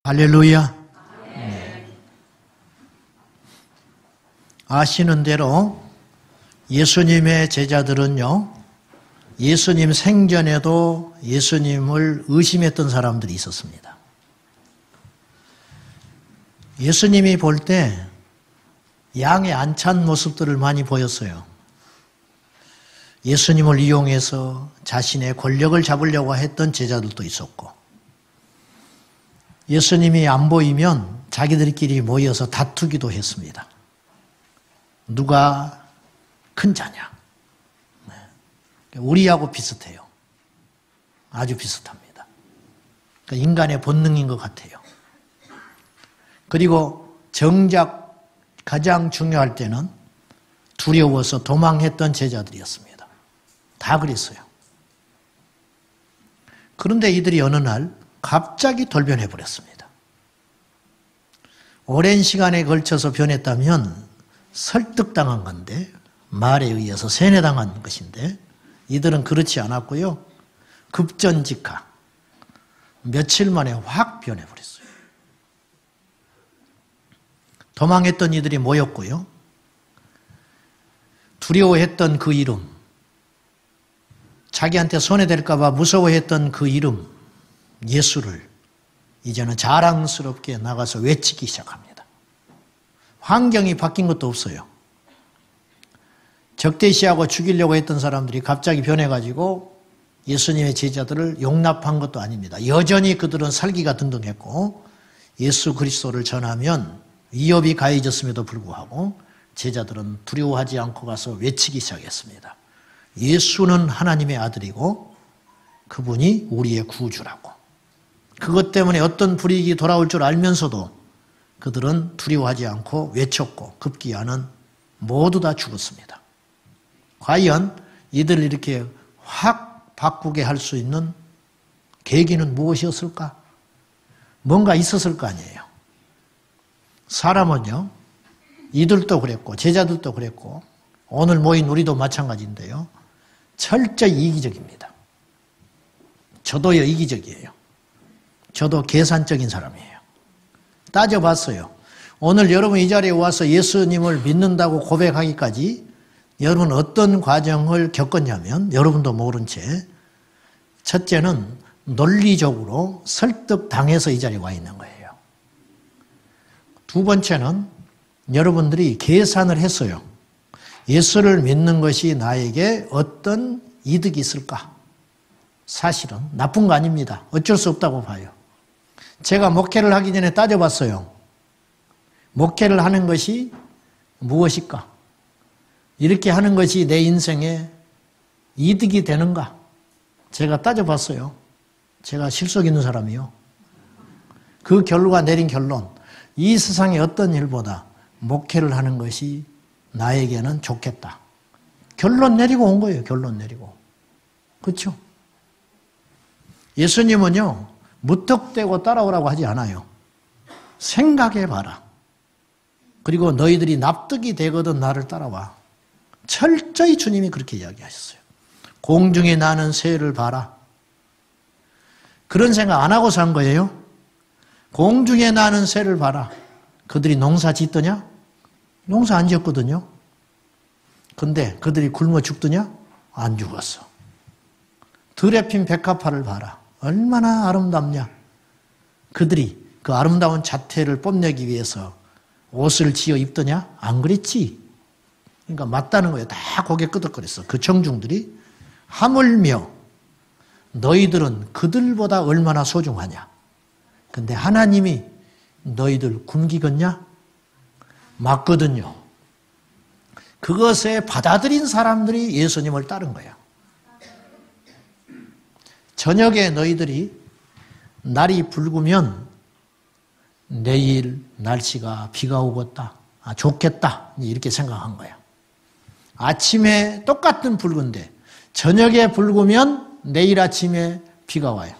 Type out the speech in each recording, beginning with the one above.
할렐루야. 네. 아시는 대로 예수님의 제자들은요, 예수님 생전에도 예수님을 의심했던 사람들이 있었습니다. 예수님이 볼 때 양의 안 찬 모습들을 많이 보였어요. 예수님을 이용해서 자신의 권력을 잡으려고 했던 제자들도 있었고, 예수님이 안 보이면 자기들끼리 모여서 다투기도 했습니다. 누가 큰 자냐? 우리하고 비슷해요. 아주 비슷합니다. 인간의 본능인 것 같아요. 그리고 정작 가장 중요할 때는 두려워서 도망했던 제자들이었습니다. 다 그랬어요. 그런데 이들이 어느 날 갑자기 돌변해 버렸습니다. 오랜 시간에 걸쳐서 변했다면 설득당한 건데, 말에 의해서 세뇌당한 것인데, 이들은 그렇지 않았고요. 급전직하. 며칠 만에 확 변해버렸어요. 도망했던 이들이 모였고요. 두려워했던 그 이름, 자기한테 손해될까 봐 무서워했던 그 이름, 예수를 이제는 자랑스럽게 나가서 외치기 시작합니다. 환경이 바뀐 것도 없어요. 적대시하고 죽이려고 했던 사람들이 갑자기 변해가지고 예수님의 제자들을 용납한 것도 아닙니다. 여전히 그들은 살기가 등등했고, 예수 그리스도를 전하면 위협이 가해졌음에도 불구하고 제자들은 두려워하지 않고 가서 외치기 시작했습니다. 예수는 하나님의 아들이고 그분이 우리의 구주라고. 그것 때문에 어떤 불이익이 돌아올 줄 알면서도 그들은 두려워하지 않고 외쳤고, 급기야는 모두 다 죽었습니다. 과연 이들을 이렇게 확 바꾸게 할 수 있는 계기는 무엇이었을까? 뭔가 있었을 거 아니에요. 사람은요, 이들도 그랬고 제자들도 그랬고 오늘 모인 우리도 마찬가지인데요, 철저히 이기적입니다. 저도요, 이기적이에요. 저도 계산적인 사람이에요. 따져봤어요. 오늘 여러분 이 자리에 와서 예수님을 믿는다고 고백하기까지 여러분 어떤 과정을 겪었냐면, 여러분도 모른 채 첫째는 논리적으로 설득당해서 이 자리에 와 있는 거예요. 두 번째는 여러분들이 계산을 했어요. 예수를 믿는 것이 나에게 어떤 이득이 있을까? 사실은 나쁜 거 아닙니다. 어쩔 수 없다고 봐요. 제가 목회를 하기 전에 따져봤어요. 목회를 하는 것이 무엇일까? 이렇게 하는 것이 내 인생에 이득이 되는가? 제가 따져봤어요. 제가 실속 있는 사람이요. 그 결과 내린 결론, 이 세상의 어떤 일보다 목회를 하는 것이 나에게는 좋겠다. 결론 내리고 온 거예요. 결론 내리고. 그렇죠? 예수님은요, 무턱대고 따라오라고 하지 않아요. 생각해봐라. 그리고 너희들이 납득이 되거든 나를 따라와. 철저히 주님이 그렇게 이야기하셨어요. 공중에 나는 새를 봐라. 그런 생각 안 하고 산 거예요. 공중에 나는 새를 봐라. 그들이 농사 짓더냐? 농사 안 지었거든요. 근데 그들이 굶어 죽더냐? 안 죽었어. 들에 핀 백합화를 봐라. 얼마나 아름답냐? 그들이 그 아름다운 자태를 뽐내기 위해서 옷을 지어 입더냐? 안 그랬지. 그러니까 맞다는 거예요. 다 고개 끄덕거렸어. 그 청중들이. 하물며 너희들은 그들보다 얼마나 소중하냐? 근데 하나님이 너희들 굶기겠냐? 맞거든요. 그것에 받아들인 사람들이 예수님을 따른 거야. 저녁에 너희들이 날이 붉으면 내일 날씨가 비가 오겠다. 아, 좋겠다. 이렇게 생각한 거야. 아침에 똑같은 붉은데 저녁에 붉으면 내일 아침에 비가 와요.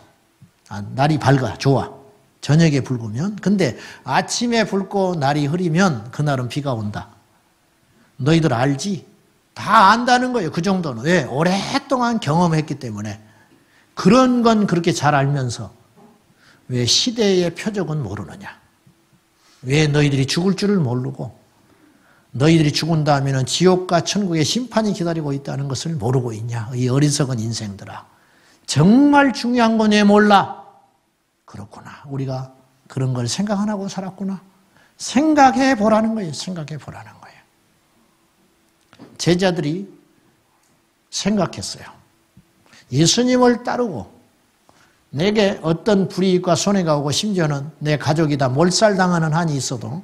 아, 날이 밝아, 좋아. 저녁에 붉으면. 근데 아침에 붉고 날이 흐리면 그날은 비가 온다. 너희들 알지? 다 안다는 거예요. 그 정도는. 왜? 오랫동안 경험했기 때문에. 그런 건 그렇게 잘 알면서 왜 시대의 표적은 모르느냐? 왜 너희들이 죽을 줄을 모르고 너희들이 죽은다 하면 지옥과 천국의 심판이 기다리고 있다는 것을 모르고 있냐? 이 어리석은 인생들아. 정말 중요한 건 왜 몰라? 그렇구나. 우리가 그런 걸 생각 안 하고 살았구나. 생각해 보라는 거예요. 생각해 보라는 거예요. 제자들이 생각했어요. 예수님을 따르고 내게 어떤 불이익과 손해가 오고 심지어는 내 가족이 다 몰살당하는 한이 있어도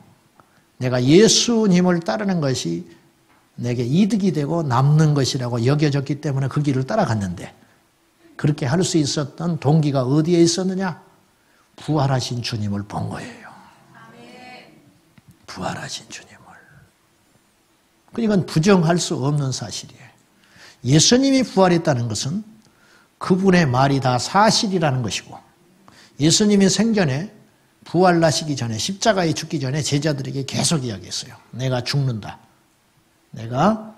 내가 예수님을 따르는 것이 내게 이득이 되고 남는 것이라고 여겨졌기 때문에 그 길을 따라갔는데 그렇게 할 수 있었던 동기가 어디에 있었느냐? 부활하신 주님을 본 거예요. 부활하신 주님을. 그러니까 부정할 수 없는 사실이에요. 예수님이 부활했다는 것은 그분의 말이 다 사실이라는 것이고 예수님이 생전에 부활하시기 전에 십자가에 죽기 전에 제자들에게 계속 이야기했어요. 내가 죽는다. 내가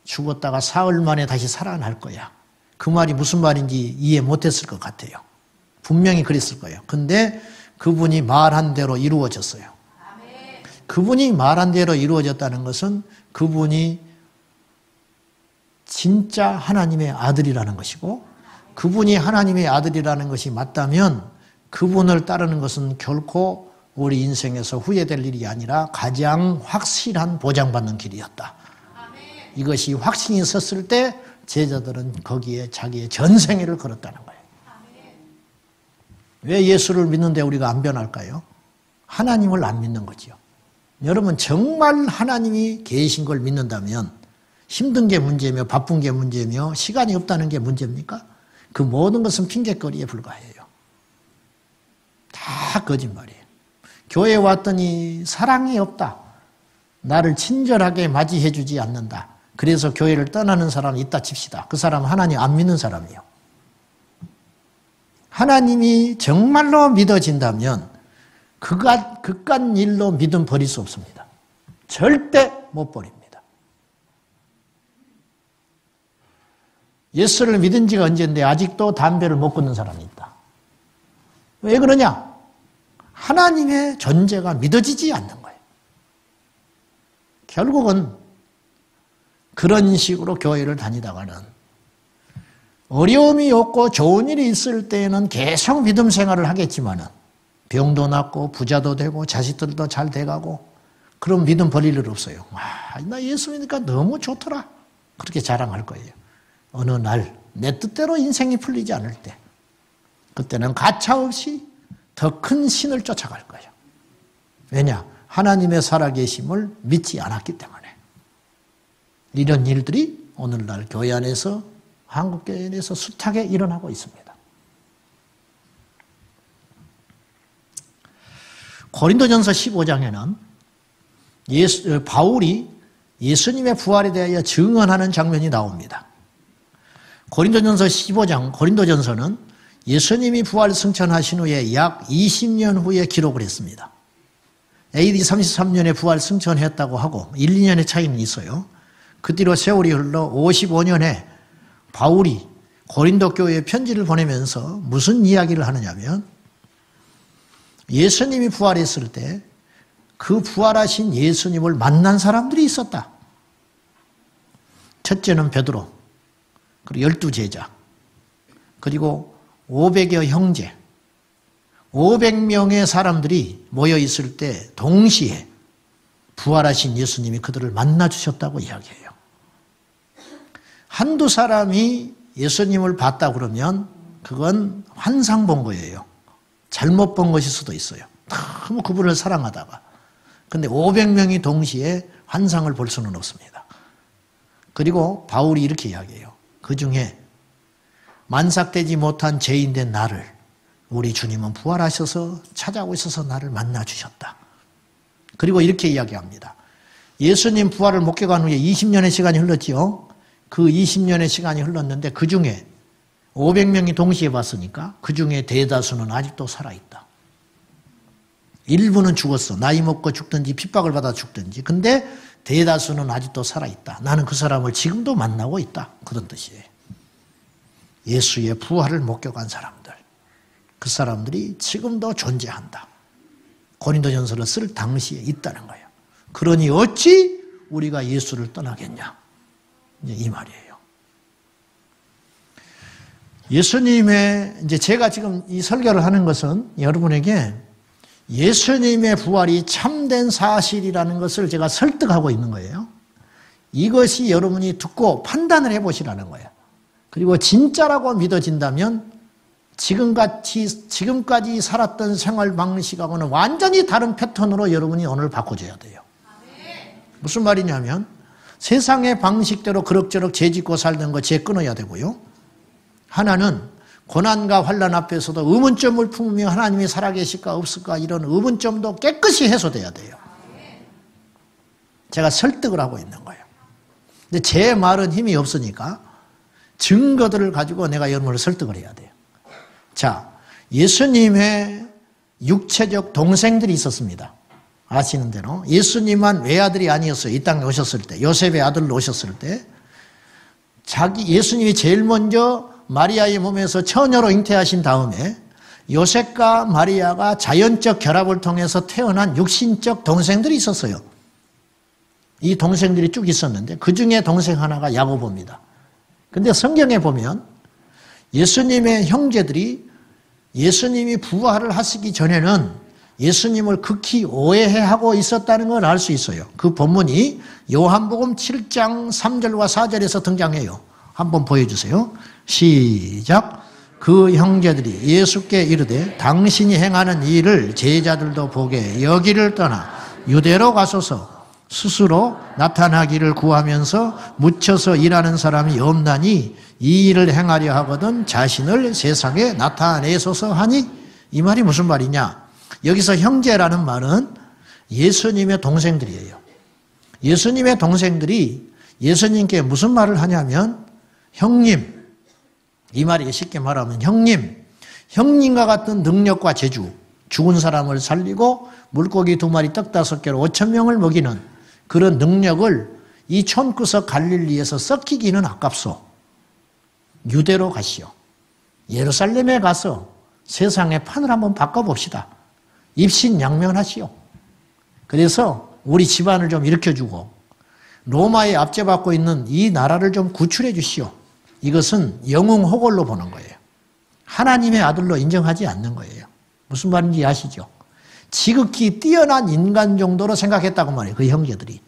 죽었다가 사흘 만에 다시 살아날 거야. 그 말이 무슨 말인지 이해 못했을 것 같아요. 분명히 그랬을 거예요. 근데 그분이 말한 대로 이루어졌어요. 그분이 말한 대로 이루어졌다는 것은 그분이 진짜 하나님의 아들이라는 것이고 그분이 하나님의 아들이라는 것이 맞다면 그분을 따르는 것은 결코 우리 인생에서 후회될 일이 아니라 가장 확실한 보장받는 길이었다. 이것이 확신이 섰을 때 제자들은 거기에 자기의 전생애를 걸었다는 거예요. 왜 예수를 믿는데 우리가 안 변할까요? 하나님을 안 믿는 거지요. 여러분 정말 하나님이 계신 걸 믿는다면 힘든 게 문제며 바쁜 게 문제며 시간이 없다는 게 문제입니까? 그 모든 것은 핑계거리에 불과해요. 다 거짓말이에요. 교회에 왔더니 사랑이 없다. 나를 친절하게 맞이해 주지 않는다. 그래서 교회를 떠나는 사람이 있다 칩시다. 그 사람은 하나님 안 믿는 사람이에요. 하나님이 정말로 믿어진다면 그깟 일로 믿음 버릴 수 없습니다. 절대 못 버립니다. 예수를 믿은 지가 언젠데 아직도 담배를 못 끊는 사람이 있다. 왜 그러냐? 하나님의 존재가 믿어지지 않는 거예요. 결국은 그런 식으로 교회를 다니다가는 어려움이 없고 좋은 일이 있을 때에는 계속 믿음 생활을 하겠지만은 병도 낫고 부자도 되고 자식들도 잘 돼가고 그럼 믿음 버릴 일 없어요. 와, 나 예수 믿으니까 너무 좋더라. 그렇게 자랑할 거예요. 어느 날 내 뜻대로 인생이 풀리지 않을 때 그때는 가차없이 더 큰 신을 쫓아갈 거예요. 왜냐? 하나님의 살아계심을 믿지 않았기 때문에. 이런 일들이 오늘날 교회 안에서 한국교회 안에서 숱하게 일어나고 있습니다. 고린도전서 15장에는 바울이 예수님의 부활에 대하여 증언하는 장면이 나옵니다. 고린도전서 15장, 고린도전서는 예수님이 부활 승천하신 후에 약 20년 후에 기록을 했습니다. AD 33년에 부활 승천했다고 하고 1, 2년의 차이는 있어요. 그 뒤로 세월이 흘러 55년에 바울이 고린도 교회에 편지를 보내면서 무슨 이야기를 하느냐면 예수님이 부활했을 때 그 부활하신 예수님을 만난 사람들이 있었다. 첫째는 베드로, 그리고 12제자, 그리고 500여 형제, 500명의 사람들이 모여 있을 때 동시에 부활하신 예수님이 그들을 만나주셨다고 이야기해요. 한두 사람이 예수님을 봤다 그러면 그건 환상 본 거예요. 잘못 본 것일 수도 있어요. 너무 그분을 사랑하다가. 근데 500명이 동시에 환상을 볼 수는 없습니다. 그리고 바울이 이렇게 이야기해요. 그 중에 만삭되지 못한 죄인된 나를 우리 주님은 부활하셔서 찾아오셔서 나를 만나주셨다. 그리고 이렇게 이야기합니다. 예수님 부활을 목격한 후에 20년의 시간이 흘렀지요. 그 20년의 시간이 흘렀는데 그 중에 500명이 동시에 봤으니까 그 중에 대다수는 아직도 살아있다. 일부는 죽었어. 나이 먹고 죽든지 핍박을 받아 죽든지. 근데 대다수는 아직도 살아있다. 나는 그 사람을 지금도 만나고 있다. 그런 뜻이에요. 예수의 부활을 목격한 사람들. 그 사람들이 지금도 존재한다. 고린도전서를 쓸 당시에 있다는 거예요. 그러니 어찌 우리가 예수를 떠나겠냐. 이제 이 말이에요. 예수님의, 이제 제가 지금 이 설교를 하는 것은 여러분에게 예수님의 부활이 참된 사실이라는 것을 제가 설득하고 있는 거예요. 이것이 여러분이 듣고 판단을 해보시라는 거예요. 그리고 진짜라고 믿어진다면 지금까지 살았던 생활 방식하고는 완전히 다른 패턴으로 여러분이 오늘 바꿔줘야 돼요. 무슨 말이냐면 세상의 방식대로 그럭저럭 죄짓고 살던 거 죄 끊어야 되고요. 하나는 고난과 환난 앞에서도 의문점을 품으며 하나님이 살아계실까 없을까 이런 의문점도 깨끗이 해소돼야 돼요. 제가 설득을 하고 있는 거예요. 근데 제 말은 힘이 없으니까 증거들을 가지고 내가 여러분을 설득을 해야 돼요. 자, 예수님의 육체적 동생들이 있었습니다. 아시는 대로 예수님만 외아들이 아니었어요. 이 땅에 오셨을 때, 요셉의 아들로 오셨을 때 예수님이 제일 먼저 마리아의 몸에서 처녀로 잉태하신 다음에 요셉과 마리아가 자연적 결합을 통해서 태어난 육신적 동생들이 있었어요. 이 동생들이 쭉 있었는데 그 중에 동생 하나가 야고보입니다. 근데 성경에 보면 예수님의 형제들이 예수님이 부활을 하시기 전에는 예수님을 극히 오해하고 있었다는 걸 알 수 있어요. 그 본문이 요한복음 7장 3절과 4절에서 등장해요. 한번 보여주세요. 시작. 그 형제들이 예수께 이르되 당신이 행하는 일을 제자들도 보게 여기를 떠나 유대로 가소서. 스스로 나타나기를 구하면서 묻혀서 일하는 사람이 없나니 이 일을 행하려 하거든 자신을 세상에 나타내소서 하니. 이 말이 무슨 말이냐. 여기서 형제라는 말은 예수님의 동생들이에요. 예수님의 동생들이 예수님께 무슨 말을 하냐면 형님, 이 말이 쉽게 말하면 형님과 같은 능력과 재주, 죽은 사람을 살리고 물고기 2마리 떡 5개로 5,000명을 먹이는 그런 능력을 이 촌구석 갈릴리에서 썩히기는 아깝소. 유대로 가시오. 예루살렘에 가서 세상의 판을 한번 바꿔봅시다. 입신양면하시오. 그래서 우리 집안을 좀 일으켜주고 로마에 압제받고 있는 이 나라를 좀 구출해 주시오. 이것은 영웅호걸로 보는 거예요. 하나님의 아들로 인정하지 않는 거예요. 무슨 말인지 아시죠? 지극히 뛰어난 인간 정도로 생각했다고 말해요. 그 형제들이.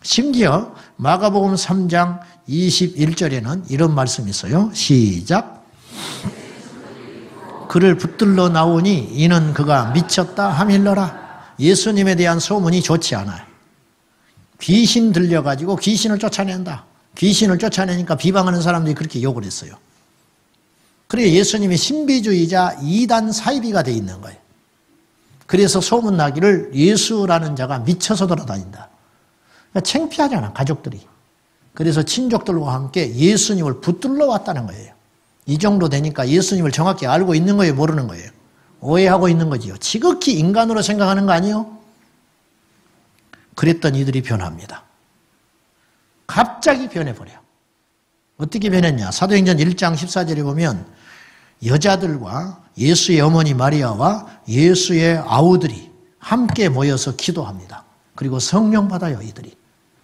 심지어 마가복음 3장 21절에는 이런 말씀이 있어요. 시작. 그를 붙들러 나오니 이는 그가 미쳤다 하밀러라. 예수님에 대한 소문이 좋지 않아요. 귀신 들려가지고 귀신을 쫓아낸다. 귀신을 쫓아내니까 비방하는 사람들이 그렇게 욕을 했어요. 그래 예수님이 신비주의자 이단 사이비가 돼 있는 거예요. 그래서 소문나기를 예수라는 자가 미쳐서 돌아다닌다. 그러니까 창피하잖아 가족들이. 그래서 친족들과 함께 예수님을 붙들러 왔다는 거예요. 이 정도 되니까 예수님을 정확히 알고 있는 거예요? 모르는 거예요? 오해하고 있는 거지요. 지극히 인간으로 생각하는 거 아니에요? 그랬던 이들이 변합니다. 갑자기 변해버려요. 어떻게 변했냐? 사도행전 1장 14절에 보면 여자들과 예수의 어머니 마리아와 예수의 아우들이 함께 모여서 기도합니다. 그리고 성령 받아요. 이들이.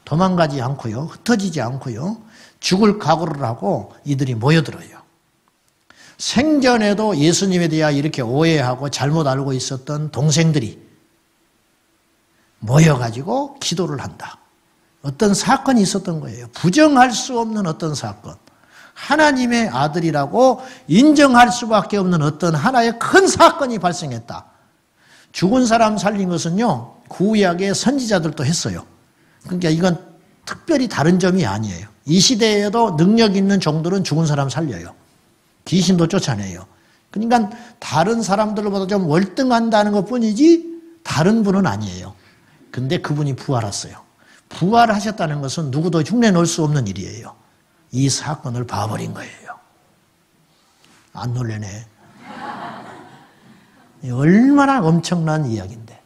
도망가지 않고요. 흩어지지 않고요. 죽을 각오를 하고 이들이 모여들어요. 생전에도 예수님에 대해 이렇게 오해하고 잘못 알고 있었던 동생들이 모여가지고 기도를 한다. 어떤 사건이 있었던 거예요. 부정할 수 없는 어떤 사건. 하나님의 아들이라고 인정할 수밖에 없는 어떤 하나의 큰 사건이 발생했다. 죽은 사람 살린 것은요, 구약의 선지자들도 했어요. 그러니까 이건 특별히 다른 점이 아니에요. 이 시대에도 능력 있는 종들은 죽은 사람 살려요. 귀신도 쫓아내요. 그러니까 다른 사람들보다 좀 월등한다는 것 뿐이지 다른 분은 아니에요. 근데 그분이 부활했어요. 부활하셨다는 것은 누구도 흉내 놓을 수 없는 일이에요. 이 사건을 봐버린 거예요. 안 놀래네. 얼마나 엄청난 이야기인데.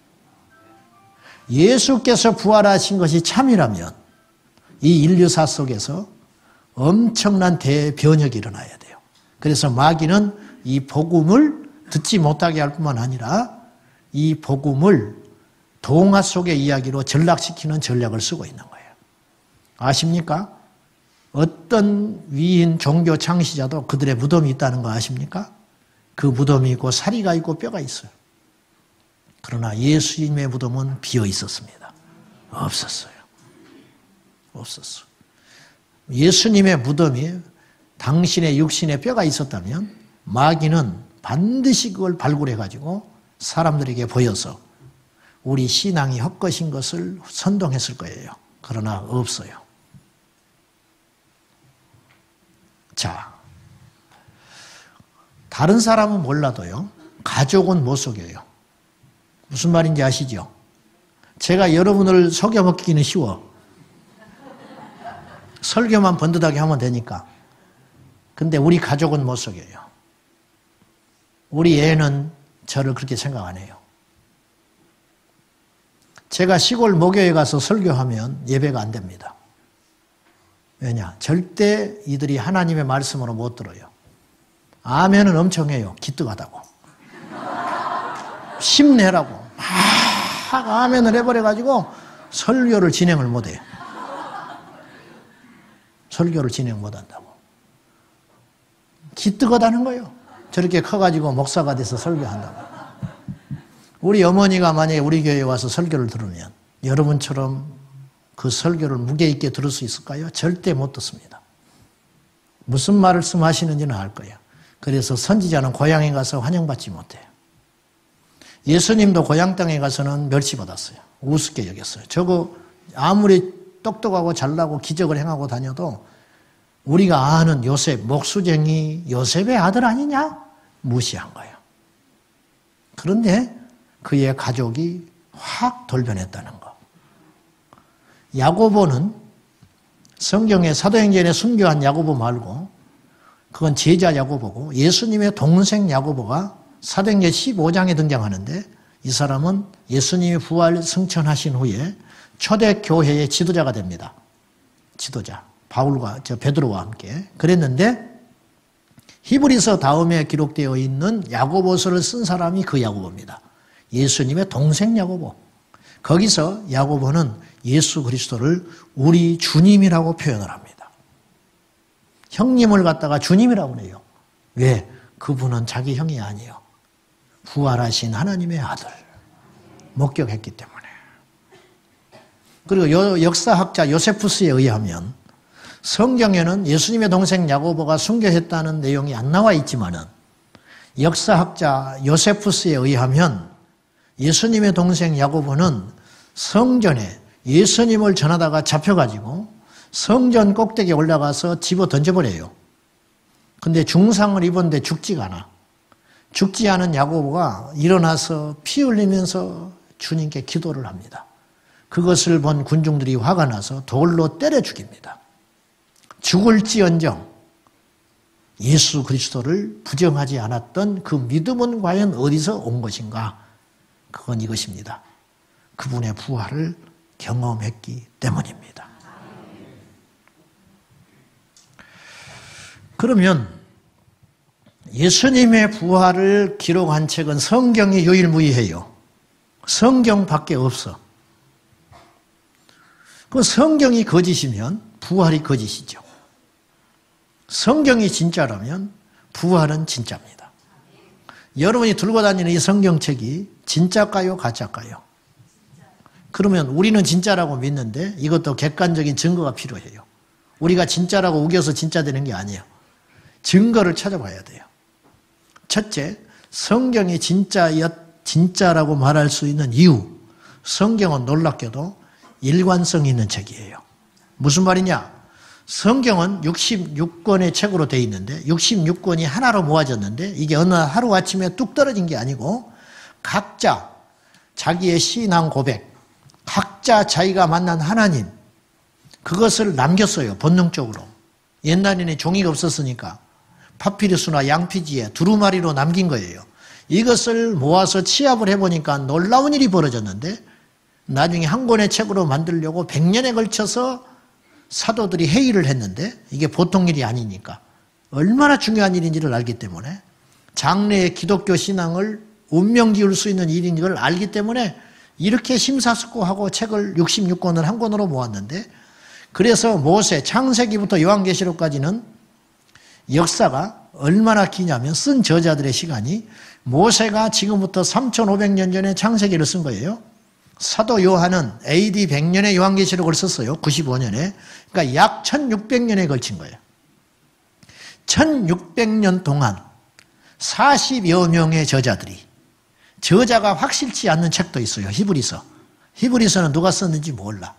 예수께서 부활하신 것이 참이라면 이 인류사 속에서 엄청난 대변혁이 일어나야 돼요. 그래서 마귀는 이 복음을 듣지 못하게 할 뿐만 아니라 이 복음을 동화 속의 이야기로 전락시키는 전략을 쓰고 있는 거예요. 아십니까? 어떤 위인 종교 창시자도 그들의 무덤이 있다는 거 아십니까? 그 무덤이 있고 사리가 있고 뼈가 있어요. 그러나 예수님의 무덤은 비어 있었습니다. 없었어요. 없었어. 예수님의 무덤이 당신의 육신에 뼈가 있었다면 마귀는 반드시 그걸 발굴해가지고 사람들에게 보여서 우리 신앙이 헛것인 것을 선동했을 거예요. 그러나 없어요. 자, 다른 사람은 몰라도요, 가족은 못 속여요. 무슨 말인지 아시죠? 제가 여러분을 속여먹기는 쉬워. 설교만 번듯하게 하면 되니까. 근데 우리 가족은 못 속여요. 우리 애는 저를 그렇게 생각 안 해요. 제가 시골 목요에 가서 설교하면 예배가 안 됩니다. 왜냐? 절대 이들이 하나님의 말씀으로 못 들어요. 아멘은 엄청 해요. 기특하다고. 힘내라고. 막 아멘을 해버려가지고 설교를 진행을 못해요. 설교를 진행 못한다고. 기특하다는 거예요. 저렇게 커가지고 목사가 돼서 설교한다고. 우리 어머니가 만약에 우리 교회에 와서 설교를 들으면 여러분처럼 그 설교를 무게 있게 들을 수 있을까요? 절대 못 듣습니다. 무슨 말씀하시는지는 알 거예요. 그래서 선지자는 고향에 가서 환영받지 못해요. 예수님도 고향 땅에 가서는 멸시받았어요. 우습게 여겼어요. 저거 아무리 똑똑하고 잘나고 기적을 행하고 다녀도 우리가 아는 요셉, 목수쟁이 요셉의 아들 아니냐? 무시한 거예요. 그런데 그의 가족이 확 돌변했다는 거. 야고보는 성경에 사도행전에 순교한 야고보 말고 그건 제자 야고보고 예수님의 동생 야고보가 사도행전 15장에 등장하는데 이 사람은 예수님이 부활 승천하신 후에 초대교회의 지도자가 됩니다. 지도자. 바울과 베드로와 함께 그랬는데 히브리서 다음에 기록되어 있는 야고보서를 쓴 사람이 그 야고보입니다. 예수님의 동생 야고보. 거기서 야고보는 예수 그리스도를 우리 주님이라고 표현을 합니다. 형님을 갖다가 주님이라고 그래요. 왜? 그분은 자기 형이 아니에요. 부활하신 하나님의 아들. 목격했기 때문에. 그리고 역사학자 요세푸스에 의하면 성경에는 예수님의 동생 야고보가 순교했다는 내용이 안 나와 있지만은 역사학자 요세푸스에 의하면 예수님의 동생 야고보는 성전에 예수님을 전하다가 잡혀가지고 성전 꼭대기에 올라가서 집어 던져버려요. 근데 중상을 입었는데 죽지가 않아. 죽지 않은 야고보가 일어나서 피 흘리면서 주님께 기도를 합니다. 그것을 본 군중들이 화가 나서 돌로 때려 죽입니다. 죽을지언정 예수 그리스도를 부정하지 않았던 그 믿음은 과연 어디서 온 것인가? 그건 이것입니다. 그분의 부활을 경험했기 때문입니다. 그러면 예수님의 부활을 기록한 책은 성경이 유일무이해요. 성경밖에 없어. 그 성경이 거짓이면 부활이 거짓이죠. 성경이 진짜라면 부활은 진짜입니다. 여러분이 들고 다니는 이 성경책이 진짜일까요? 가짜일까요? 그러면 우리는 진짜라고 믿는데 이것도 객관적인 증거가 필요해요. 우리가 진짜라고 우겨서 진짜 되는 게 아니에요. 증거를 찾아봐야 돼요. 첫째, 성경이 진짜라고 말할 수 있는 이유. 성경은 놀랍게도 일관성 있는 책이에요. 무슨 말이냐? 성경은 66권의 책으로 되어 있는데 66권이 하나로 모아졌는데 이게 어느 하루아침에 뚝 떨어진 게 아니고 각자 자기의 신앙 고백, 각자 자기가 만난 하나님 그것을 남겼어요. 본능적으로. 옛날에는 종이가 없었으니까 파피루스나 양피지에 두루마리로 남긴 거예요. 이것을 모아서 취합을 해보니까 놀라운 일이 벌어졌는데 나중에 한 권의 책으로 만들려고 100년에 걸쳐서 사도들이 회의를 했는데 이게 보통 일이 아니니까 얼마나 중요한 일인지를 알기 때문에 장래의 기독교 신앙을 운명지을 수 있는 일인 걸 알기 때문에 이렇게 심사숙고하고 책을 66권을 한 권으로 모았는데, 그래서 모세, 창세기부터 요한계시록까지는 역사가 얼마나 기냐면 쓴 저자들의 시간이, 모세가 지금부터 3,500년 전에 창세기를 쓴 거예요. 사도 요한은 AD 100년에 요한계시록을 썼어요. 95년에. 그러니까 약 1600년에 걸친 거예요. 1600년 동안 40여 명의 저자가 확실치 않는 책도 있어요. 히브리서는 누가 썼는지 몰라.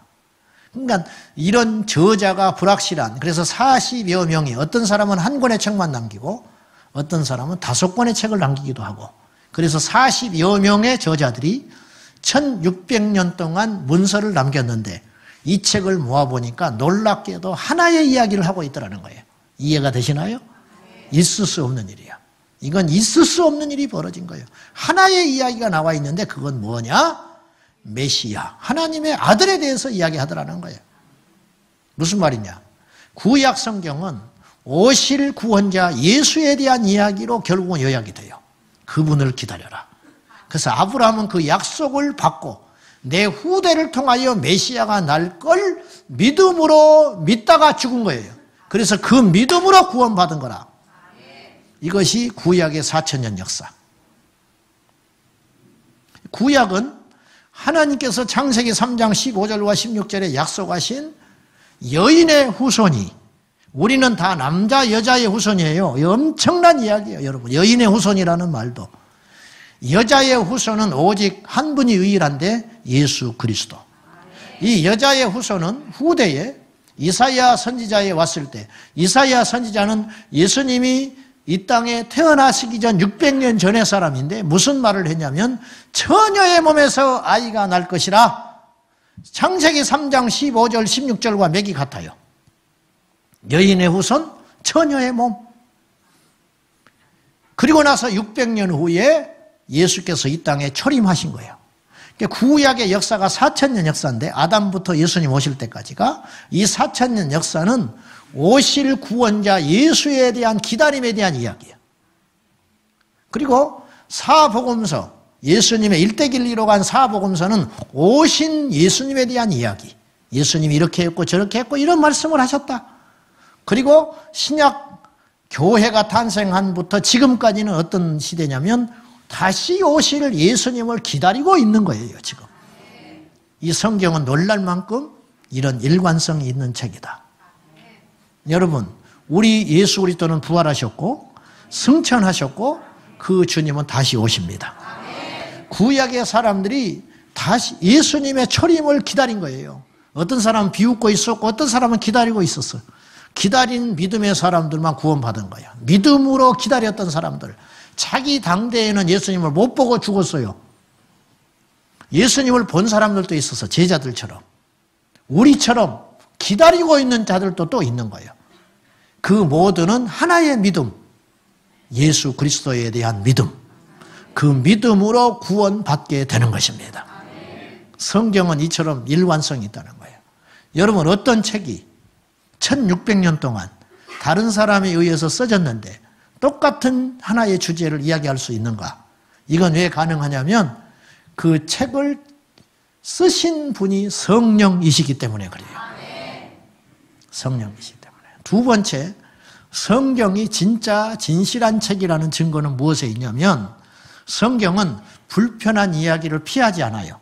그러니까 이런 저자가 불확실한, 그래서 40여 명이, 어떤 사람은 한 권의 책만 남기고 어떤 사람은 5권의 책을 남기기도 하고, 그래서 40여 명의 저자들이 1600년 동안 문서를 남겼는데, 이 책을 모아보니까 놀랍게도 하나의 이야기를 하고 있더라는 거예요. 이해가 되시나요? 있을 수 없는 일이야. 이건 있을 수 없는 일이 벌어진 거예요. 하나의 이야기가 나와 있는데 그건 뭐냐? 메시아, 하나님의 아들에 대해서 이야기하더라는 거예요. 무슨 말이냐? 구약 성경은 오실 구원자 예수에 대한 이야기로 결국은 요약이 돼요. 그분을 기다려라. 그래서 아브라함은 그 약속을 받고 내 후대를 통하여 메시아가 날 걸 믿음으로 믿다가 죽은 거예요. 그래서 그 믿음으로 구원받은 거라. 이것이 구약의 4000년 역사. 구약은 하나님께서 창세기 3장 15절과 16절에 약속하신 여인의 후손이, 우리는 다 남자 여자의 후손이에요. 엄청난 이야기예요, 여러분. 여인의 후손이라는 말도. 여자의 후손은 오직 한 분이 유일한데 예수 그리스도. 이 여자의 후손은 후대에 이사야 선지자에 왔을 때, 이사야 선지자는 예수님이 이 땅에 태어나시기 전 600년 전의 사람인데 무슨 말을 했냐면 처녀의 몸에서 아이가 날 것이라. 창세기 3장 15절 16절과 맥이 같아요. 여인의 후손, 처녀의 몸. 그리고 나서 600년 후에 예수께서 이 땅에 초림하신 거예요. 구약의 역사가 4000년 역사인데, 아담부터 예수님 오실 때까지가, 이 4000년 역사는 오실 구원자 예수에 대한 기다림에 대한 이야기예요. 그리고 사복음서, 예수님의 일대길리로 간 사복음서는 오신 예수님에 대한 이야기. 예수님이 이렇게 했고 저렇게 했고 이런 말씀을 하셨다. 그리고 신약 교회가 탄생한부터 지금까지는 어떤 시대냐면 다시 오실 예수님을 기다리고 있는 거예요, 지금. 이 성경은 놀랄 만큼 이런 일관성이 있는 책이다. 여러분, 우리 예수 그리스도는 부활하셨고 승천하셨고 그 주님은 다시 오십니다. 구약의 사람들이 다시 예수님의 초림을 기다린 거예요. 어떤 사람은 비웃고 있었고 어떤 사람은 기다리고 있었어요. 기다린 믿음의 사람들만 구원받은 거야. 믿음으로 기다렸던 사람들. 자기 당대에는 예수님을 못 보고 죽었어요. 예수님을 본 사람들도 있어서 제자들처럼. 우리처럼 기다리고 있는 자들도 또 있는 거예요. 그 모두는 하나의 믿음, 예수 그리스도에 대한 믿음, 그 믿음으로 구원받게 되는 것입니다. 성경은 이처럼 일관성이 있다는 거예요. 여러분, 어떤 책이 1600년 동안 다른 사람에 의해서 써졌는데 똑같은 하나의 주제를 이야기할 수 있는가? 이건 왜 가능하냐면 그 책을 쓰신 분이 성령이시기 때문에 그래요. 성령이시기 때문에. 두 번째, 성경이 진짜 진실한 책이라는 증거는 무엇에 있냐면 성경은 불편한 이야기를 피하지 않아요.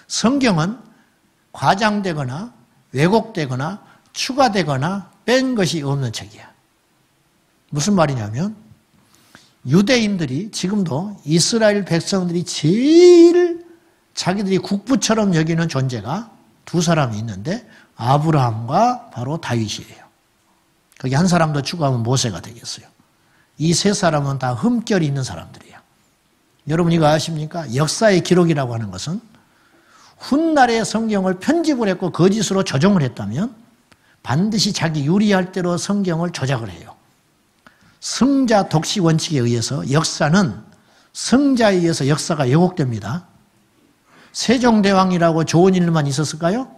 성경은 과장되거나 왜곡되거나 추가되거나 뺀 것이 없는 책이야. 무슨 말이냐면 유대인들이 지금도 이스라엘 백성들이 제일 자기들이 국부처럼 여기는 존재가 두 사람이 있는데 아브라함과 바로 다윗이에요. 거기 한 사람 더 추가하면 모세가 되겠어요. 이 세 사람은 다 흠결이 있는 사람들이에요. 여러분 이거 아십니까? 역사의 기록이라고 하는 것은 훗날에 성경을 편집을 했고 거짓으로 조정을 했다면 반드시 자기 유리할 대로 성경을 조작을 해요. 승자 독시 원칙에 의해서 역사는 승자에 의해서 역사가 왜곡됩니다. 세종대왕이라고 좋은 일만 있었을까요?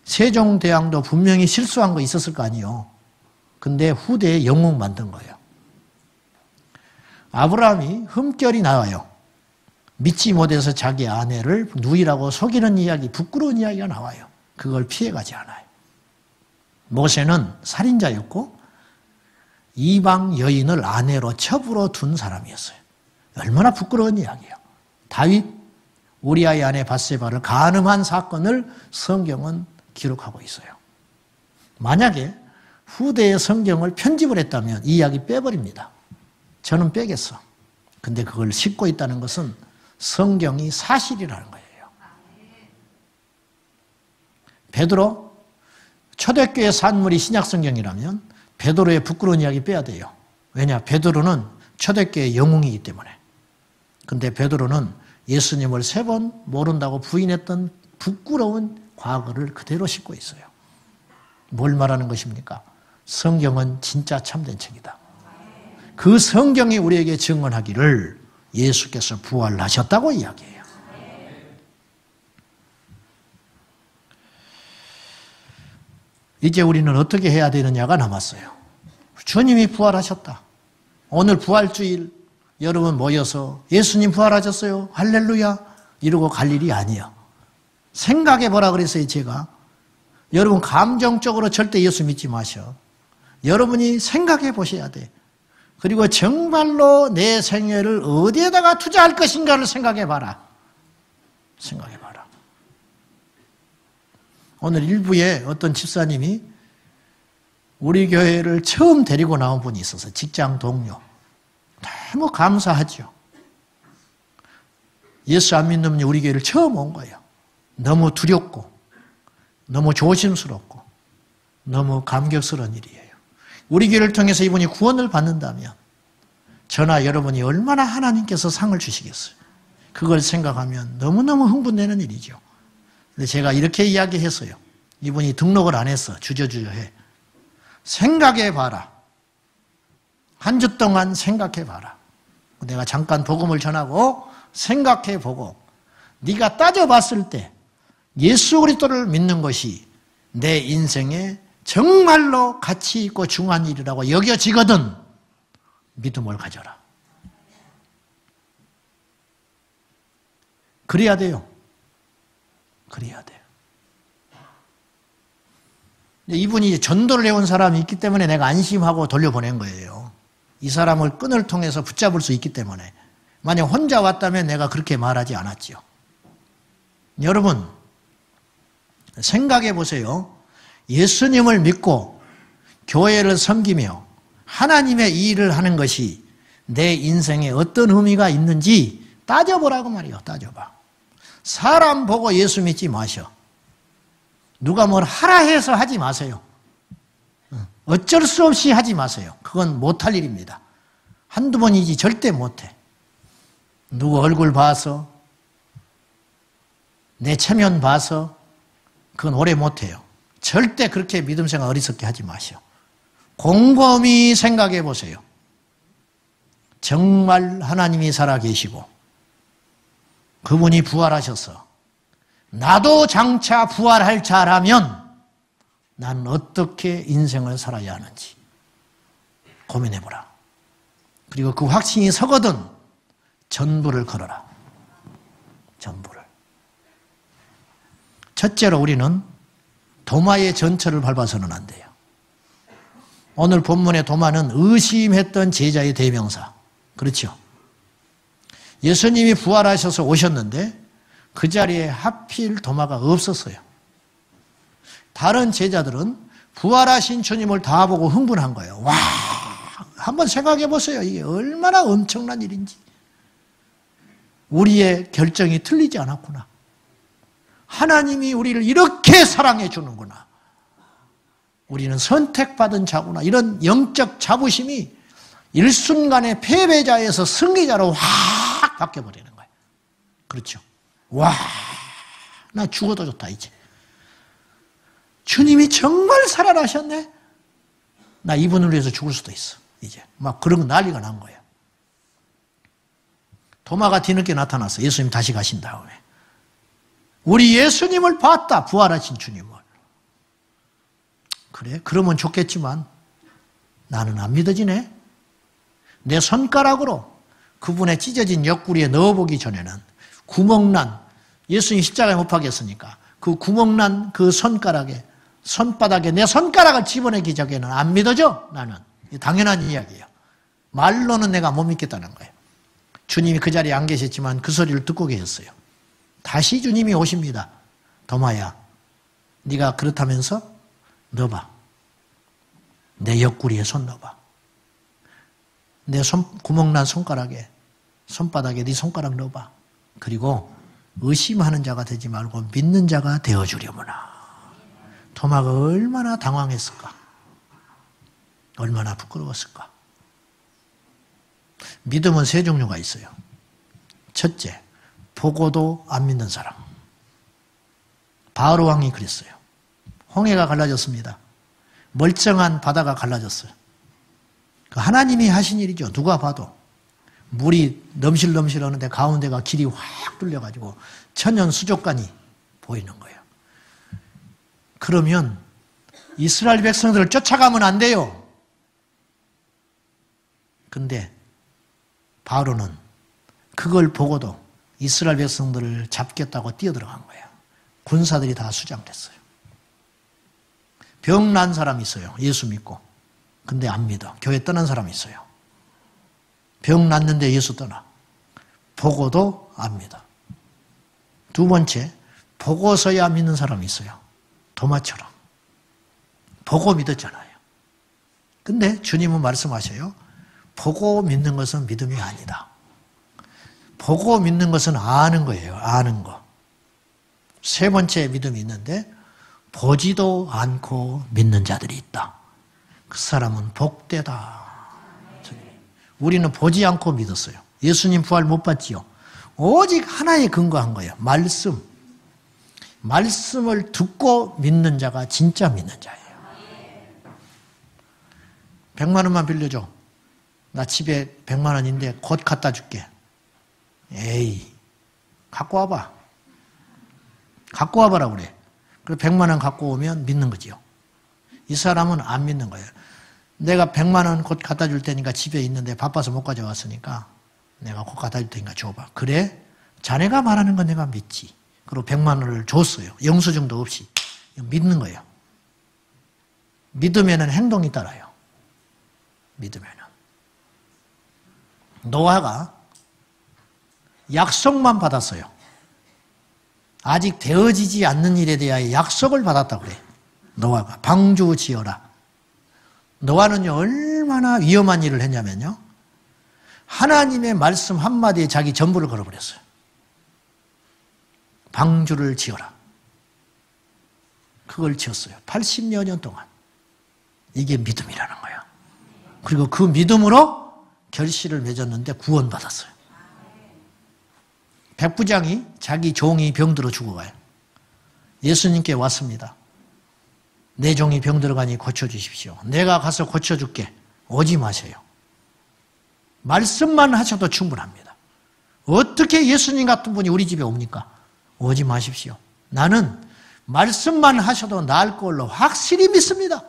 세종대왕도 분명히 실수한 거 있었을 거 아니에요. 근데 후대에 영웅 만든 거예요. 아브라함이 흠결이 나와요. 믿지 못해서 자기 아내를 누이라고 속이는 이야기, 부끄러운 이야기가 나와요. 그걸 피해가지 않아요. 모세는 살인자였고 이방 여인을 아내로 첩으로 둔 사람이었어요. 얼마나 부끄러운 이야기예요. 다윗, 우리아의 아내 밧세바를 간음한 사건을 성경은 기록하고 있어요. 만약에 후대의 성경을 편집을 했다면 이 이야기 빼버립니다. 저는 빼겠어. 근데 그걸 싣고 있다는 것은 성경이 사실이라는 거예요. 베드로, 초대교회 산물이 신약성경이라면 베드로의 부끄러운 이야기 빼야 돼요. 왜냐? 베드로는 초대교회의 영웅이기 때문에. 근데 베드로는 예수님을 3번 모른다고 부인했던 부끄러운 과거를 그대로 싣고 있어요. 뭘 말하는 것입니까? 성경은 진짜 참된 책이다. 그 성경이 우리에게 증언하기를 예수께서 부활하셨다고 이야기해요. 이제 우리는 어떻게 해야 되느냐가 남았어요. 주님이 부활하셨다. 오늘 부활주일 여러분 모여서 예수님 부활하셨어요. 할렐루야 이러고 갈 일이 아니에요. 생각해 보라 그랬어요. 제가. 여러분 감정적으로 절대 예수 믿지 마셔. 여러분이 생각해 보셔야 돼. 그리고 정말로 내 생애를 어디에다가 투자할 것인가를 생각해 봐라. 생각해 봐라. 오늘 일부에 어떤 집사님이 우리 교회를 처음 데리고 나온 분이 있어서 직장 동료. 너무 감사하죠. 예수 안 믿는 분이 우리 교회를 처음 온 거예요. 너무 두렵고 너무 조심스럽고 너무 감격스러운 일이에요. 우리 교회를 통해서 이분이 구원을 받는다면 저나 여러분이 얼마나 하나님께서 상을 주시겠어요. 그걸 생각하면 너무너무 흥분되는 일이죠. 근데 제가 이렇게 이야기했어요. 이분이 등록을 안 했어. 주저주저 해. 생각해 봐라. 한 주 동안 생각해 봐라. 내가 잠깐 복음을 전하고 생각해 보고 네가 따져봤을 때 예수 그리스도를 믿는 것이 내 인생에 정말로 가치 있고 중요한 일이라고 여겨지거든 믿음을 가져라. 그래야 돼요. 그래야 돼요. 이분이 전도를 해온 사람이 있기 때문에 내가 안심하고 돌려보낸 거예요. 이 사람을 끈을 통해서 붙잡을 수 있기 때문에. 만약 혼자 왔다면 내가 그렇게 말하지 않았지요. 여러분 생각해 보세요. 예수님을 믿고 교회를 섬기며 하나님의 일을 하는 것이 내 인생에 어떤 의미가 있는지 따져보라고 말이에요. 따져봐. 사람 보고 예수 믿지 마셔. 누가 뭘 하라 해서 하지 마세요. 어쩔 수 없이 하지 마세요. 그건 못할 일입니다. 한두 번이지 절대 못해. 누구 얼굴 봐서 내 체면 봐서 그건 오래 못해요. 절대 그렇게 믿음 생활 어리석게 하지 마시오. 곰곰이 생각해 보세요. 정말 하나님이 살아계시고 그분이 부활하셔서 나도 장차 부활할 자라면 나는 어떻게 인생을 살아야 하는지 고민해보라. 그리고 그 확신이 서거든 전부를 걸어라. 전부를. 첫째로 우리는 도마의 전철을 밟아서는 안 돼요. 오늘 본문의 도마는 의심했던 제자의 대명사. 그렇죠? 예수님이 부활하셔서 오셨는데 그 자리에 하필 도마가 없었어요. 다른 제자들은 부활하신 주님을 다 보고 흥분한 거예요. 와, 한번 생각해 보세요. 이게 얼마나 엄청난 일인지. 우리의 결정이 틀리지 않았구나. 하나님이 우리를 이렇게 사랑해 주는구나. 우리는 선택받은 자구나. 이런 영적 자부심이 일순간에 패배자에서 승리자로 확 바뀌어버리는 거예요. 그렇죠? 와, 나 죽어도 좋다 이제. 주님이 정말 살아나셨네. 나 이분을 위해서 죽을 수도 있어. 이제 막 그런 난리가 난 거예요. 도마가 뒤늦게 나타났어. 예수님 다시 가신 다음에. 우리 예수님을 봤다. 부활하신 주님을. 그래? 그러면 좋겠지만 나는 안 믿어지네. 내 손가락으로 그분의 찢어진 옆구리에 넣어보기 전에는 구멍난, 예수님 십자가에 못 박였으니까 그 구멍난 그 손바닥에 내 손가락을 집어내기 전에는 안 믿어져, 나는. 당연한 이야기예요. 말로는 내가 못 믿겠다는 거예요. 주님이 그 자리에 안 계셨지만 그 소리를 듣고 계셨어요. 다시 주님이 오십니다. 도마야, 네가 그렇다면서 넣어봐. 내 옆구리에 손 넣어봐. 내 구멍난 손바닥에 네 손가락 넣어봐. 그리고 의심하는 자가 되지 말고 믿는 자가 되어주려무나. 도마가 얼마나 당황했을까? 얼마나 부끄러웠을까? 믿음은 세 종류가 있어요. 첫째, 보고도 안 믿는 사람. 바로 왕이 그랬어요. 홍해가 갈라졌습니다. 멀쩡한 바다가 갈라졌어요. 하나님이 하신 일이죠. 누가 봐도. 물이 넘실넘실 하는데 가운데가 길이 확 뚫려가지고 천연 수족관이 보이는 거예요. 그러면 이스라엘 백성들을 쫓아가면 안 돼요. 근데 바로는 그걸 보고도 이스라엘 백성들을 잡겠다고 뛰어들어간 거예요. 군사들이 다 수장됐어요. 병난 사람이 있어요. 예수 믿고. 근데 안 믿어. 교회 떠난 사람이 있어요. 병 났는데 예수 떠나. 보고도 안 믿어. 두 번째, 보고서야 믿는 사람이 있어요. 도마처럼. 보고 믿었잖아요. 근데 주님은 말씀하셔요. 보고 믿는 것은 믿음이 아니다. 보고 믿는 것은 아는 거예요. 아는 거. 세 번째 믿음이 있는데 보지도 않고 믿는 자들이 있다. 그 사람은 복되다. 우리는 보지 않고 믿었어요. 예수님 부활 못 봤지요. 오직 하나에 근거한 거예요. 말씀. 말씀을 듣고 믿는 자가 진짜 믿는 자예요. 100만 원만 빌려줘. 나 집에 100만 원인데 곧 갖다 줄게. 에이, 갖고 와봐. 갖고 와봐라 그래. 그리고 100만 원 갖고 오면 믿는 거지요. 이 사람은 안 믿는 거예요. 내가 100만 원 곧 갖다 줄 테니까 집에 있는데 바빠서 못 가져왔으니까 내가 곧 갖다 줄 테니까 줘봐. 그래? 자네가 말하는 건 내가 믿지. 그리고 100만 원을 줬어요. 영수증도 없이. 믿는 거예요. 믿으면은 행동이 따라요. 믿으면은. 노아가 약속만 받았어요. 아직 되어지지 않는 일에 대하여 약속을 받았다고 그래. 노아가 방주 지어라. 노아는요 얼마나 위험한 일을 했냐면요. 하나님의 말씀 한마디에 자기 전부를 걸어버렸어요. 방주를 지어라. 그걸 지었어요. 80여 년 동안. 이게 믿음이라는 거예요. 그리고 그 믿음으로 결실을 맺었는데 구원받았어요. 백부장이 자기 종이 병들어 죽어가요. 예수님께 왔습니다. 내 종이 병들어가니 고쳐주십시오. 내가 가서 고쳐줄게. 오지 마세요. 말씀만 하셔도 충분합니다. 어떻게 예수님 같은 분이 우리 집에 옵니까? 오지 마십시오. 나는 말씀만 하셔도 나을 걸로 확실히 믿습니다.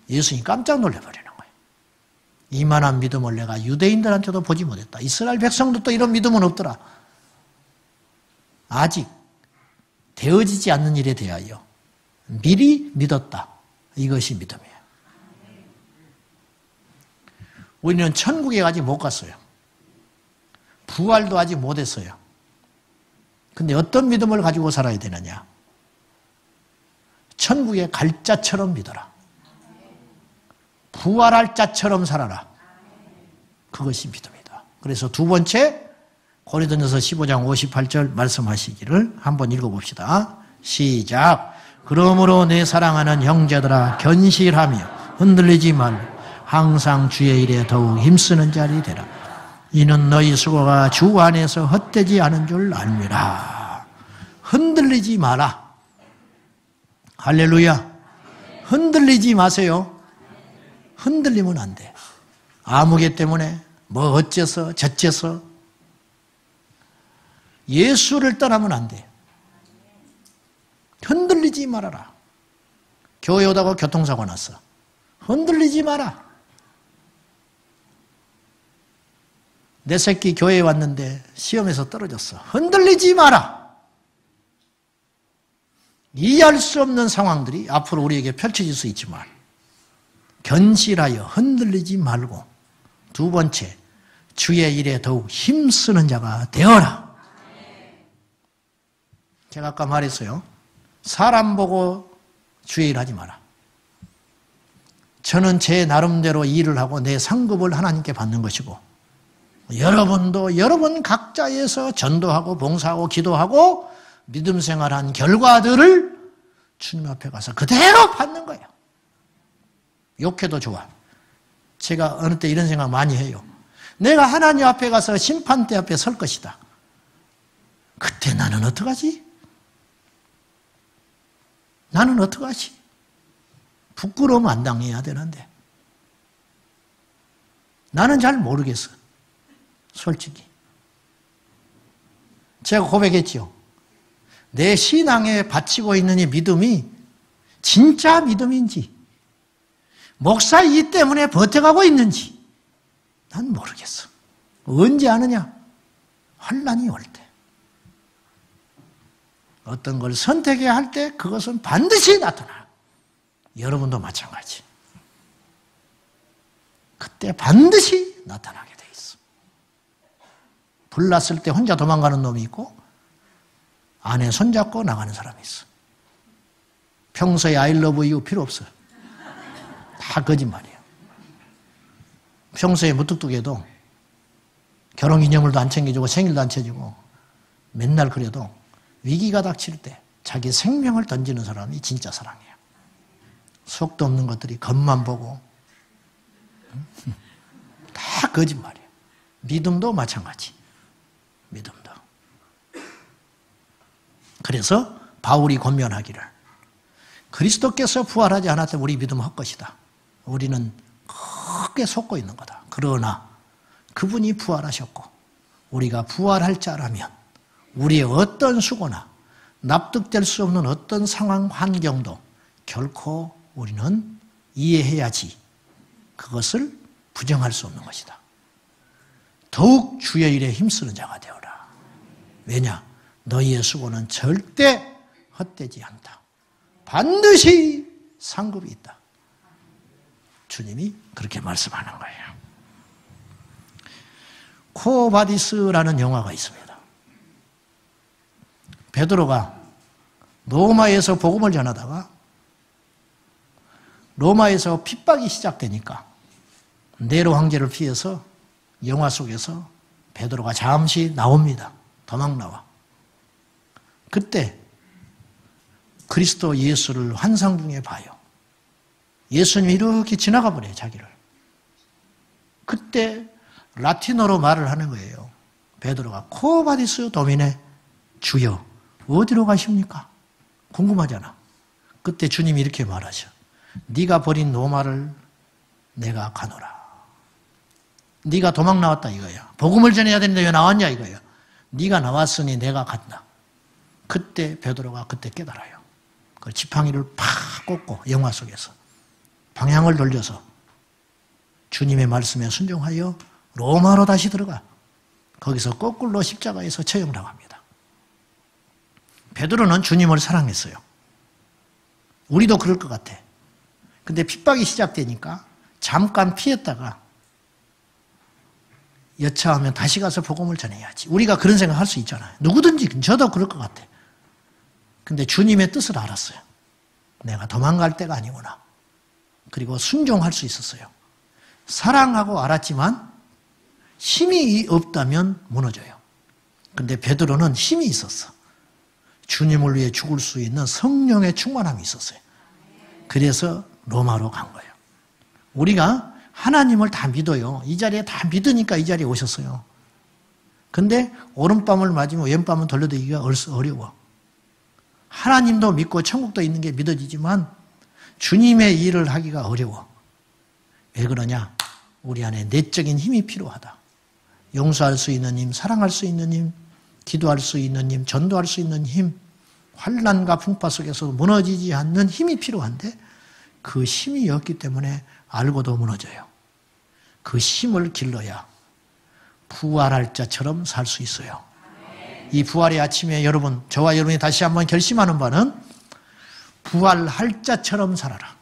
예수님 깜짝 놀라버리는 거예요. 이만한 믿음을 내가 유대인들한테도 보지 못했다. 이스라엘 백성들도 이런 믿음은 없더라. 아직 되어지지 않는 일에 대하여 미리 믿었다. 이것이 믿음이에요. 우리는 천국에 아직 못 갔어요. 부활도 아직 못했어요. 근데 어떤 믿음을 가지고 살아야 되느냐? 천국에 갈 자처럼 믿어라. 부활할 자처럼 살아라. 그것이 믿음이다. 그래서 두 번째 고린도전서 15장 58절 말씀하시기를 한번 읽어봅시다. 시작. 그러므로 내 사랑하는 형제들아 견실하며 흔들리지 말고 항상 주의 일에 더욱 힘쓰는 자리 되라. 이는 너희 수고가 주 안에서 헛되지 않은 줄 압니다. 흔들리지 마라. 할렐루야. 흔들리지 마세요. 흔들리면 안 돼. 아무개 때문에 뭐 어째서 저째서 예수를 떠나면 안 돼. 흔들리지 말아라. 교회 오다가 교통사고 났어. 흔들리지 마라. 내 새끼 교회에 왔는데 시험에서 떨어졌어. 흔들리지 마라. 이해할 수 없는 상황들이 앞으로 우리에게 펼쳐질 수 있지만 견실하여 흔들리지 말고, 두 번째, 주의 일에 더욱 힘쓰는 자가 되어라. 제가 아까 말했어요. 사람 보고 주의 일 하지 마라. 저는 제 나름대로 일을 하고 내 상급을 하나님께 받는 것이고, 여러분도 여러분 각자에서 전도하고 봉사하고 기도하고 믿음 생활한 결과들을 주님 앞에 가서 그대로 받는 거예요. 욕해도 좋아. 제가 어느 때 이런 생각 많이 해요. 내가 하나님 앞에 가서 심판대 앞에 설 것이다. 그때 나는 어떡하지? 나는 어떡하지? 부끄러움 안 당해야 되는데. 나는 잘 모르겠어. 솔직히. 제가 고백했죠. 내 신앙에 바치고 있는 이 믿음이 진짜 믿음인지, 목사이기 때문에 버텨가고 있는지 난 모르겠어. 언제 아느냐? 환난이 올 때. 어떤 걸 선택해야 할 때 그것은 반드시 나타나. 여러분도 마찬가지. 그때 반드시 나타나게 돼 있어. 불났을 때 혼자 도망가는 놈이 있고 아내 손잡고 나가는 사람이 있어. 평소에 I love you 필요 없어요. 다 거짓말이에요. 평소에 무뚝뚝해도 결혼기념일도 안 챙겨주고 생일도 안 챙겨주고 맨날 그래도 위기가 닥칠 때 자기 생명을 던지는 사람이 진짜 사랑이에요. 속도 없는 것들이 겉만 보고 다 거짓말이에요. 믿음도 마찬가지. 믿음도. 그래서 바울이 권면하기를 그리스도께서 부활하지 않았다면 우리 믿음은 헛것이다. 우리는 크게 속고 있는 거다. 그러나 그분이 부활하셨고 우리가 부활할 자라면 우리의 어떤 수고나 납득될 수 없는 어떤 상황 환경도 결코 우리는 이해해야지 그것을 부정할 수 없는 것이다. 더욱 주의 일에 힘쓰는 자가 되어라. 왜냐? 너희의 수고는 절대 헛되지 않다. 반드시 상급이 있다. 주님이 그렇게 말씀하는 거예요. 코바디스라는 영화가 있습니다. 베드로가 로마에서 복음을 전하다가 로마에서 핍박이 시작되니까 네로 황제를 피해서 영화 속에서 베드로가 잠시 나옵니다. 도망 나와. 그때 그리스도 예수를 환상 중에 봐요. 예수님이 이렇게 지나가 버려요, 자기를. 그때 라틴어로 말을 하는 거예요. 베드로가 코바디스 도미네, 주여 어디로 가십니까? 궁금하잖아. 그때 주님이 이렇게 말하셔. 네가 버린 로마를 내가 가노라. 네가 도망 나왔다 이거야. 복음을 전해야 되는데 왜 나왔냐 이거야. 네가 나왔으니 내가 간다. 그때 베드로가 그때 깨달아요. 그 지팡이를 팍 꽂고 영화 속에서 방향을 돌려서 주님의 말씀에 순종하여 로마로 다시 들어가. 거기서 거꾸로 십자가에서 처형을 당합니다. 베드로는 주님을 사랑했어요. 우리도 그럴 것 같아. 근데 핍박이 시작되니까 잠깐 피했다가 여차하면 다시 가서 복음을 전해야지. 우리가 그런 생각할 수 있잖아요. 누구든지 저도 그럴 것 같아. 근데 주님의 뜻을 알았어요. 내가 도망갈 때가 아니구나. 그리고 순종할 수 있었어요. 사랑하고 알았지만 힘이 없다면 무너져요. 근데 베드로는 힘이 있었어. 주님을 위해 죽을 수 있는 성령의 충만함이 있었어요. 그래서 로마로 간 거예요. 우리가 하나님을 다 믿어요. 이 자리에 다 믿으니까 이 자리에 오셨어요. 근데 오른밤을 맞으면 왼밤은 돌려드리기가 어려워. 하나님도 믿고 천국도 있는 게 믿어지지만 주님의 일을 하기가 어려워. 왜 그러냐? 우리 안에 내적인 힘이 필요하다. 용서할 수 있는 힘, 사랑할 수 있는 힘, 기도할 수 있는 힘, 전도할 수 있는 힘, 환난과 풍파 속에서 무너지지 않는 힘이 필요한데 그 힘이 없기 때문에 알고도 무너져요. 그 힘을 길러야 부활할 자처럼 살 수 있어요. 이 부활의 아침에 여러분, 저와 여러분이 다시 한번 결심하는 바는 부활할 자처럼 살아라.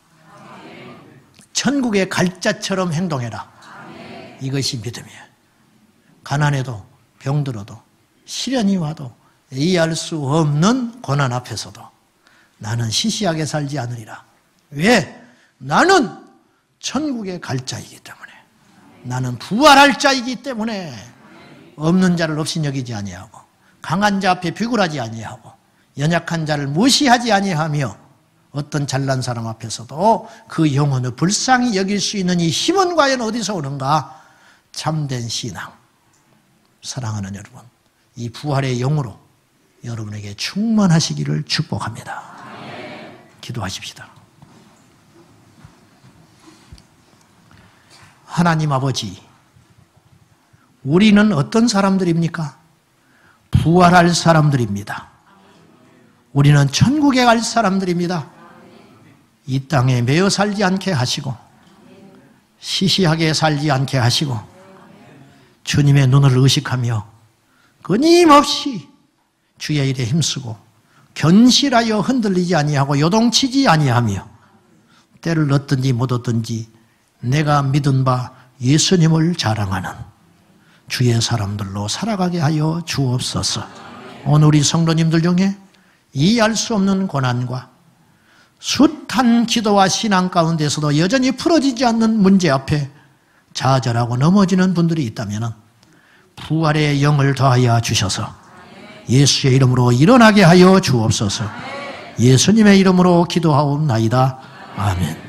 천국에 갈 자처럼 행동해라. 이것이 믿음이에요. 가난해도 병들어도 시련이 와도 이해할 수 없는 고난 앞에서도 나는 시시하게 살지 않으리라. 왜? 나는 천국에 갈 자이기 때문에, 나는 부활할 자이기 때문에 없는 자를 없이 여기지 아니하고 강한 자 앞에 비굴하지 아니하고 연약한 자를 무시하지 아니하며 어떤 잘난 사람 앞에서도 그 영혼을 불쌍히 여길 수 있는 이 힘은 과연 어디서 오는가? 참된 신앙. 사랑하는 여러분, 이 부활의 영으로 여러분에게 충만하시기를 축복합니다. 기도하십시다. 하나님 아버지, 우리는 어떤 사람들입니까? 부활할 사람들입니다. 우리는 천국에 갈 사람들입니다. 이 땅에 매여 살지 않게 하시고 시시하게 살지 않게 하시고 주님의 눈을 의식하며 끊임없이 주의 일에 힘쓰고 견실하여 흔들리지 아니하고 요동치지 아니하며 때를 얻든지 못 얻든지 내가 믿은 바 예수님을 자랑하는 주의 사람들로 살아가게 하여 주옵소서. 오늘 우리 성도님들 중에 이해할 수 없는 고난과 숱한 기도와 신앙 가운데서도 여전히 풀어지지 않는 문제 앞에 좌절하고 넘어지는 분들이 있다면 부활의 영을 더하여 주셔서 예수의 이름으로 일어나게 하여 주옵소서. 예수님의 이름으로 기도하옵나이다. 아멘.